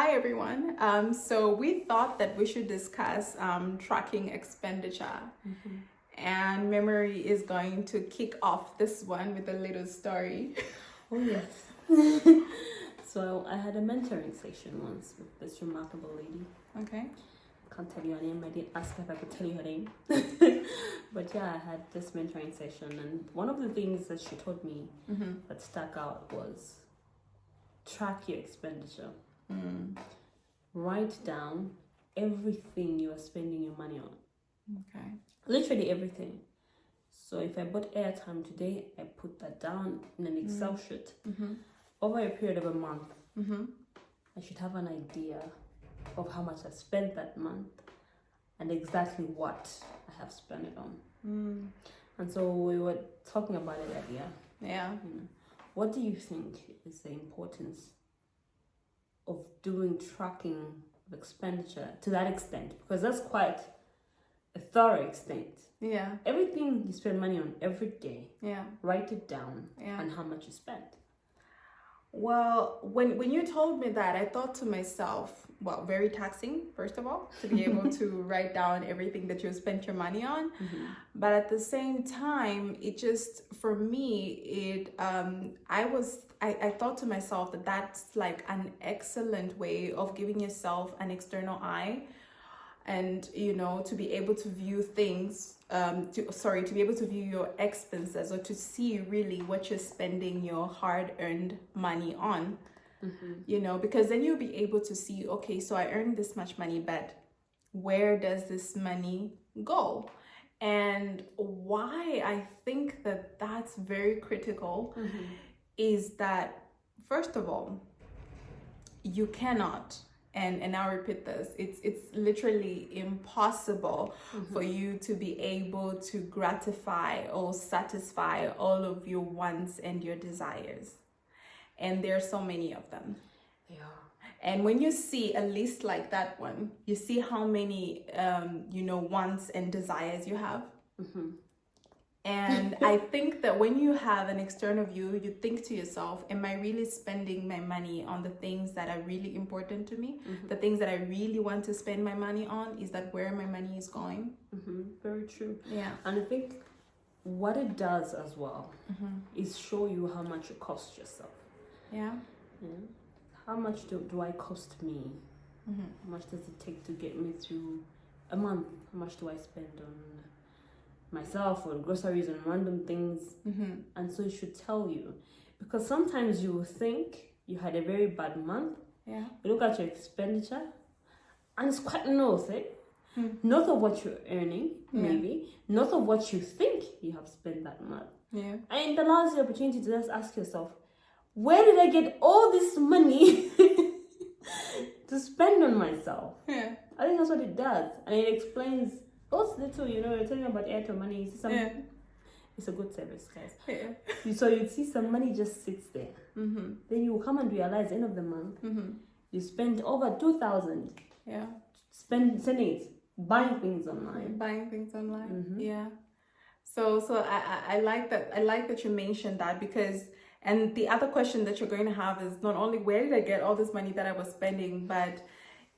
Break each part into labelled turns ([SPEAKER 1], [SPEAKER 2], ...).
[SPEAKER 1] Hi everyone. So we thought that we should discuss tracking expenditure, and Memory is going to kick off this one with a little story.
[SPEAKER 2] Oh, yes. So I had a mentoring session once with this remarkable lady.
[SPEAKER 1] Okay.
[SPEAKER 2] Can't tell you her name. I didn't ask her if I could tell you her name. But yeah, I had this mentoring session, and one of the things that she told me that stuck out was track your expenditure. Write down everything you are spending your money on.
[SPEAKER 1] Okay.
[SPEAKER 2] Literally everything. So if I bought airtime today, I put that down in an Excel sheet. Over a period of a month, I should have an idea of how much I spent that month and exactly what I have spent it on. And so we were talking about it earlier.
[SPEAKER 1] Yeah.
[SPEAKER 2] What do you think is the importance of doing tracking of expenditure to that extent? Because that's quite a thorough extent.
[SPEAKER 1] Yeah.
[SPEAKER 2] Everything you spend money on every day,
[SPEAKER 1] Yeah.
[SPEAKER 2] write it down
[SPEAKER 1] Yeah.
[SPEAKER 2] and how much you spent.
[SPEAKER 1] Well, when you told me that, I thought to myself, well, very taxing, first of all, to be able to write down everything that you spent your money on. But at the same time, it just, for me, I thought to myself that that's like an excellent way of giving yourself an external eye, and to be able to view things, to be able to view your expenses, or to see really what you're spending your hard-earned money on. Because then you'll be able to see, okay, so I earned this much money, but where does this money go? And why I think that that's very critical is that, first of all, you cannot, and I'll repeat this, it's literally impossible for you to be able to gratify or satisfy all of your wants and your desires. And there are so many of them.
[SPEAKER 2] Yeah.
[SPEAKER 1] And when you see a list like that one, you see how many wants and desires you have. And I think that when you have an external view, you think to yourself, am I really spending my money on the things that are really important to me? The things that I really want to spend my money on? Is that where my money is going?
[SPEAKER 2] Very true.
[SPEAKER 1] Yeah.
[SPEAKER 2] And I think what it does as well is show you how much it costs yourself.
[SPEAKER 1] Yeah.
[SPEAKER 2] How much do I cost me? How much does it take to get me through a month? How much do I spend on myself or groceries and random things? And so it should tell you, because sometimes you will think you had a very bad month.
[SPEAKER 1] Yeah.
[SPEAKER 2] You look at your expenditure and it's quite north, north of what you're earning, maybe north of what you think you have spent that month.
[SPEAKER 1] Yeah.
[SPEAKER 2] And it allows you the opportunity to just ask yourself, where did I get all this money to spend on myself?
[SPEAKER 1] Yeah.
[SPEAKER 2] I think that's what it does. And it explains those little, you're talking about Airtel money. You see some, it's a good service, guys.
[SPEAKER 1] Yeah.
[SPEAKER 2] So you see some money just sits there. Then you will come and realize at the end of the month, you spent over 2,000.
[SPEAKER 1] Yeah.
[SPEAKER 2] Sending it, buying things online.
[SPEAKER 1] Buying things online. Yeah. So I like that. I like that you mentioned that, because, and the other question that you're going to have is not only where did I get all this money that I was spending, but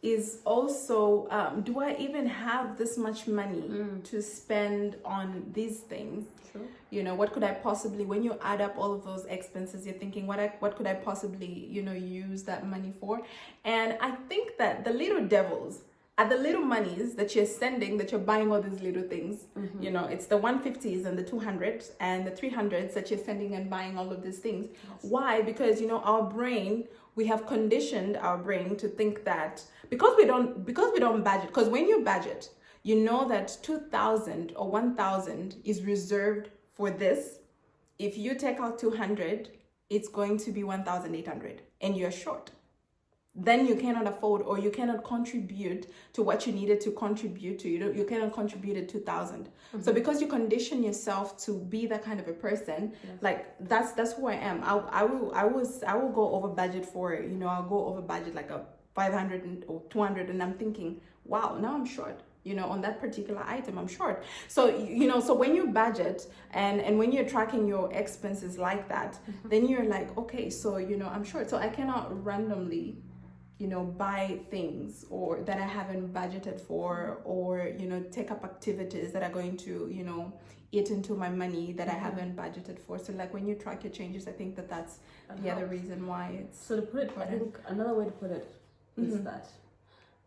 [SPEAKER 1] is also, do I even have this much money to spend on these things?
[SPEAKER 2] Sure.
[SPEAKER 1] What could I possibly, when you add up all of those expenses, you're thinking, what could I possibly, use that money for? And I think that the little devils are the little monies that you're sending, that you're buying all these little things. It's the 150s and the 200s and the 300s that you're sending and buying all of these things. Why? Because, our brain, we have conditioned our brain to think that because we don't budget, because when you budget, you know that 2,000 or 1,000 is reserved for this. If you take out 200, it's going to be 1,800 and you're short. Then you cannot afford, or you cannot contribute to what you needed to contribute to. You cannot contribute at 2,000. So because you condition yourself to be that kind of a person, like that's who I am. I will go over budget for it. I'll go over budget like a 500 or 200, and I'm thinking, wow, now I'm short. On that particular item, I'm short. So, so when you budget and when you're tracking your expenses like that, then you're like, okay, so, I'm short. So I cannot randomly buy things or that I haven't budgeted for, or take up activities that are going to eat into my money that I haven't budgeted for. So like when you track your changes, I think that's the other reason why it's
[SPEAKER 2] so to put it. I think another way to put it is
[SPEAKER 1] Mm-hmm.
[SPEAKER 2] that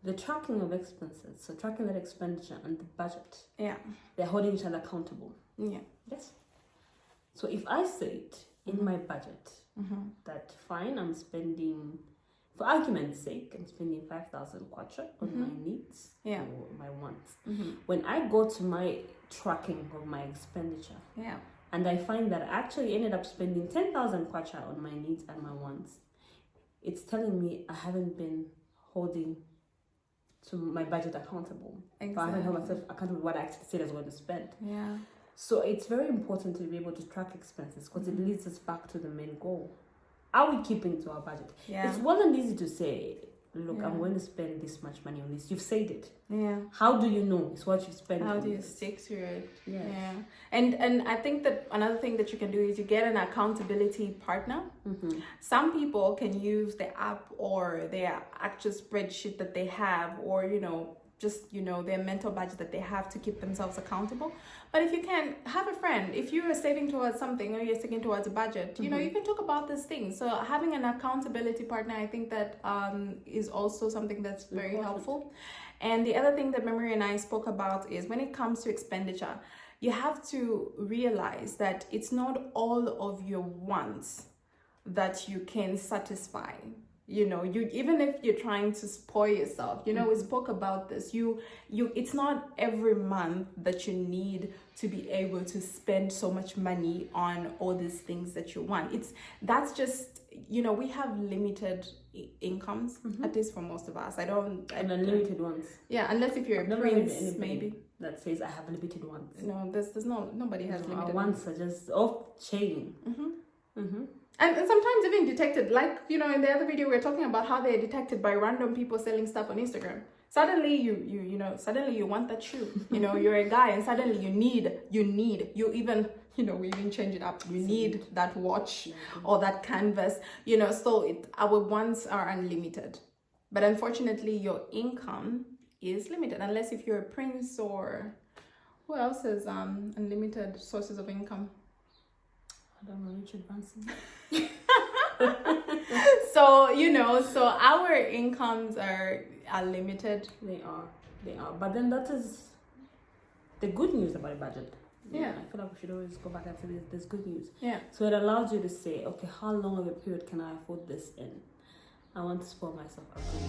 [SPEAKER 2] the tracking of expenses, so tracking that expenditure and the budget,
[SPEAKER 1] yeah
[SPEAKER 2] they're holding each other accountable.
[SPEAKER 1] yeah
[SPEAKER 2] Yes. So if I say it in my budget
[SPEAKER 1] mm-hmm.
[SPEAKER 2] that fine, I'm spending, for argument's sake, I'm spending 5,000 kwacha on my needs
[SPEAKER 1] Yeah.
[SPEAKER 2] or my wants.
[SPEAKER 1] Mm-hmm.
[SPEAKER 2] When I go to my tracking of my expenditure
[SPEAKER 1] yeah
[SPEAKER 2] and I find that I actually ended up spending 10,000 kwacha on my needs and my wants, it's telling me I haven't been holding to my budget accountable. I haven't held myself accountable what I actually said I was going to spend.
[SPEAKER 1] yeah
[SPEAKER 2] So it's very important to be able to track expenses because it leads us back to the main goal. Are we keeping to our budget?
[SPEAKER 1] yeah
[SPEAKER 2] It's well and easy to say, look,
[SPEAKER 1] Yeah.
[SPEAKER 2] I'm going to spend this much money on this. You've said it.
[SPEAKER 1] yeah
[SPEAKER 2] How do you know it's what you spend?
[SPEAKER 1] How
[SPEAKER 2] on
[SPEAKER 1] do you
[SPEAKER 2] this?
[SPEAKER 1] stick to it?
[SPEAKER 2] Yes.
[SPEAKER 1] Yeah. And I think that another thing that you can do is you get an accountability partner.
[SPEAKER 2] Mm-hmm.
[SPEAKER 1] Some people can use the app or their actual spreadsheet that they have, or just their mental budget that they have to keep themselves accountable. But if you can have a friend, if you are saving towards something or you're sticking towards a budget, you can talk about these things. So having an accountability partner, I think that is also something that's very helpful. And the other thing that Memory and I spoke about is when it comes to expenditure, you have to realize that it's not all of your wants that you can satisfy. You even if you're trying to spoil yourself, we spoke about this. It's not every month that you need to be able to spend so much money on all these things that you want. That's just we have limited incomes, at least for most of us.
[SPEAKER 2] And unlimited ones.
[SPEAKER 1] Yeah, unless if you're
[SPEAKER 2] I've
[SPEAKER 1] a
[SPEAKER 2] never met
[SPEAKER 1] prince,
[SPEAKER 2] anybody
[SPEAKER 1] maybe.
[SPEAKER 2] that says I have limited ones.
[SPEAKER 1] No, there's nobody has
[SPEAKER 2] Our
[SPEAKER 1] limited
[SPEAKER 2] wants are just off chain.
[SPEAKER 1] And sometimes even detected, like in the other video we were talking about how they're detected by random people selling stuff on Instagram. Suddenly suddenly you want that shoe. You're a guy and suddenly you even we even change it up. You need that watch or that canvas. So our wants are unlimited. But unfortunately your income is limited unless if you're a prince, or who else has unlimited sources of income?
[SPEAKER 2] I don't know, Richard Branson.
[SPEAKER 1] So our incomes are limited.
[SPEAKER 2] They are. But then that is the good news about a budget.
[SPEAKER 1] Yeah.
[SPEAKER 2] I feel like we should always go back and say there's good news.
[SPEAKER 1] Yeah.
[SPEAKER 2] So it allows you to say, okay, how long of a period can I afford this in? I want to spoil myself. Agree.